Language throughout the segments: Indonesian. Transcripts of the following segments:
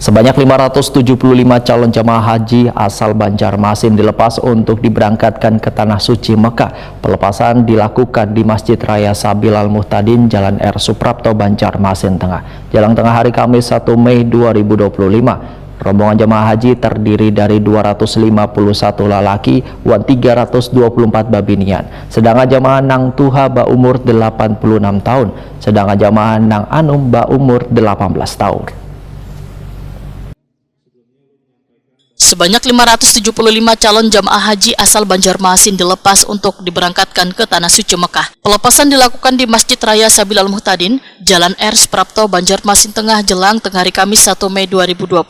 Sebanyak 575 calon jemaah haji asal Banjarmasin dilepas untuk diberangkatkan ke Tanah Suci Mekah. Pelepasan dilakukan di Masjid Raya Sabil Al-Muhtadin, Jalan R. Suprapto, Banjarmasin Tengah. Jelang tengah hari Kamis 1 Mei 2025. Rombongan jemaah haji terdiri dari 251 lelaki dan 324 babinian. Sedangkan jemaah Nang Tuha berumur 86 tahun. Sedangkan jemaah Nang Anum berumur 18 tahun. Sebanyak 575 calon jamaah haji asal Banjarmasin dilepas untuk diberangkatkan ke Tanah Suci Mekah. Pelepasan dilakukan di Masjid Raya Sabil Al-Muhtadin, Jalan R. Suprapto, Banjarmasin Tengah jelang tengah hari Kamis 1 Mei 2025.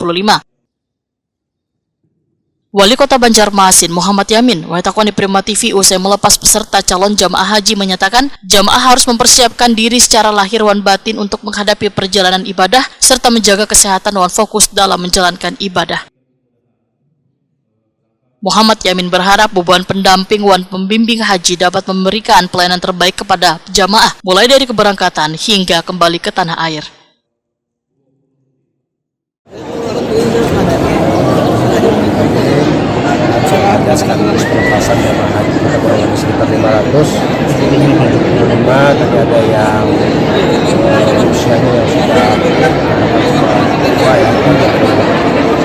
Wali Kota Banjarmasin, Muhammad Yamin, Waitakwani Prima TV usai melepas peserta calon jamaah haji menyatakan jamaah harus mempersiapkan diri secara lahir dan batin untuk menghadapi perjalanan ibadah serta menjaga kesehatan dan fokus dalam menjalankan ibadah. Muhammad Yamin berharap beban pendamping dan pembimbing haji dapat memberikan pelayanan terbaik kepada jamaah mulai dari keberangkatan hingga kembali ke tanah air. Ada sekaligus pelepasan jamaah haji kita kurang lebih sekitar 575, tapi ada yang usianya yang sudah tua ya,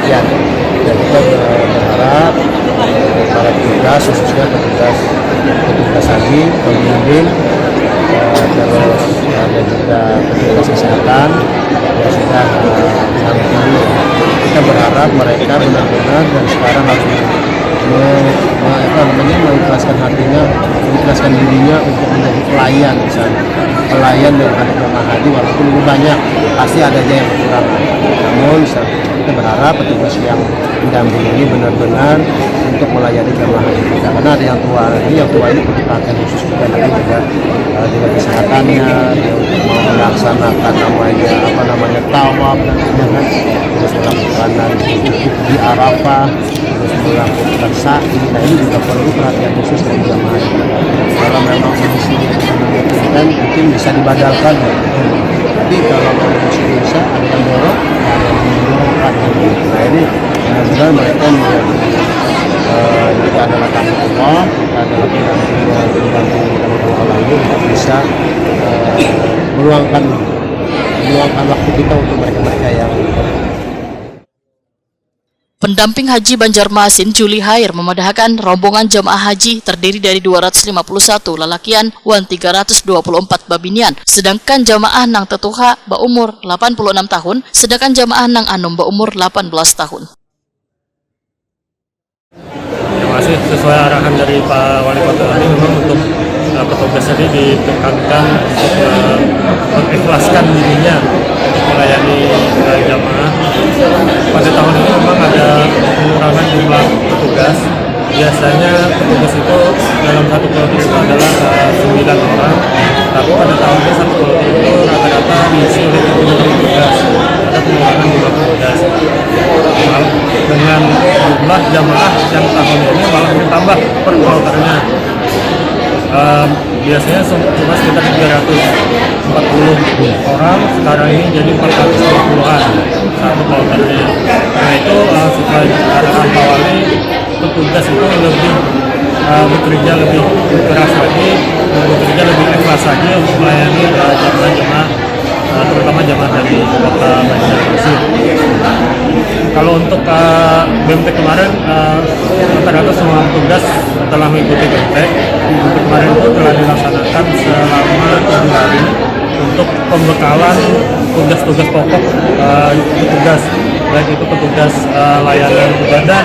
sekian. Dan kita berharap para petugas, khususnya petugas haji, pembimbing, terus ada juga petugas kesehatan yang sudah mendampingi. Kita berharap mereka benar-benar dan sekarang harus mengikhlaskan hatinya, mengikhlaskan dirinya untuk menjadi pelayan misalnya. Pelayan daripada jemaah haji, walaupun ini banyak, pasti ada aja yang kekurangan. Namun kita berharap petugas yang mendampingi benar-benar untuk melayani jemaah haji kita. Karena ada yang tua ini perhatian khusus juga nanti juga dengan kesehatannya, dia untuk melaksanakan tawaf dan sebagainya, terus melakukan di Arafah, terus melakukan sa'i. Nah ini juga perlu perhatian khusus dari jemaah haji. Kalau memang kondisinya memungkinkan, mungkin bisa dibadalkan. Tapi kalau kondisi bisa ada yang dorong, nah ini benar-benar mereka menjadi kita adalah tamu Allah, kita adalah pendamping Allah ini untuk bisa meluangkan waktu kita untuk mereka yang Pendamping Haji Banjarmasin, Juli Hair, memedahkan rombongan jamaah haji terdiri dari 251 lelakian dan 324 babinian. Sedangkan jamaah Nang Tetuha berumur 86 tahun, sedangkan jamaah Nang Anum berumur 18 tahun. Masih sesuai arahan dari Pak Wali Kota ini, memang untuk petugas ini ditekankan untuk mengikhlaskan dirinya untuk melayani jamaah. Pada tahun ini memang ada pengurangan jumlah petugas. Biasanya petugas itu dalam satu kloter itu adalah 9 orang, tapi pada tahun ini satu kloter itu rata-rata diisi oleh 30 petugas. Ada pengurangan jumlah petugas. Dengan jumlah jamaah yang tahun ini malah ditambah per kloternya. Biasanya cuma sekitar 340 orang, sekarang ini jadi 450-an satu kloternya. Nah itu sesuai arahan Pak Wali, petugas itu lebih bekerja lebih keras lagi, bekerja lebih ikhlas lagi untuk melayani jemaah-jemaah, terutama jemaah dari Kota Banjarmasin. Kalau untuk BMT kemarin, rata-rata semua petugas telah mengikuti BMT. Untuk kemarin itu telah dilaksanakan selama 7 hari untuk pembekalan tugas-tugas pokok petugas, baik itu petugas layanan ibadah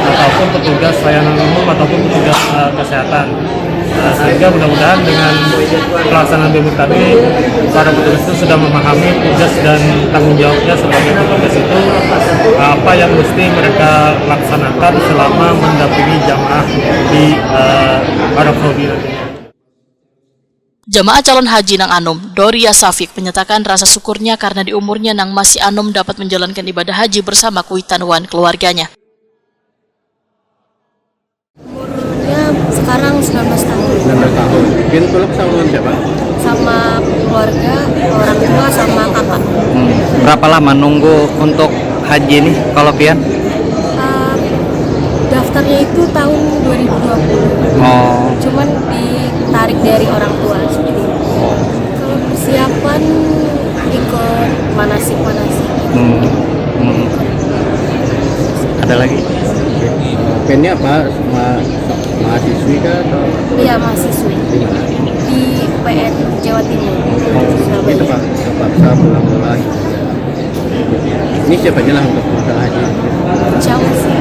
ataupun petugas layanan umum ataupun petugas kesehatan. Sehingga mudah-mudahan dengan pelaksanaan BMT tadi, para petugas itu sudah memahami tugas dan tanggung jawabnya sebagai petugas itu, apa yang mesti mereka laksanakan selama mendampingi jamaah di Arab Saudi nantinya. Jamaah calon haji Nang Anum, Doria Safik, menyatakan rasa syukurnya karena di umurnya Nang masih Anum dapat menjalankan ibadah haji bersama Kuitan wan keluarganya. Umurnya sekarang 19 tahun. 19 tahun. Bikin tuluk sama siapa? Sama keluarga, orang tua, sama kakak. Berapa lama nunggu untuk haji ini kalau Pian? Daftarnya itu tahun 2020. Oh, Cuman ditarik dari orang tua seperti itu. Kalau persiapan ikut manasik-manasik. Ada lagi? Pennya apa? Mahasiswi kah atau Iya, mahasiswi di mana? di PN Jawa Timur. Surabaya. Itu Pak, terpaksa pulang lagi. Ini siapa aja lah untuk masalah haji? Insya Allah sih.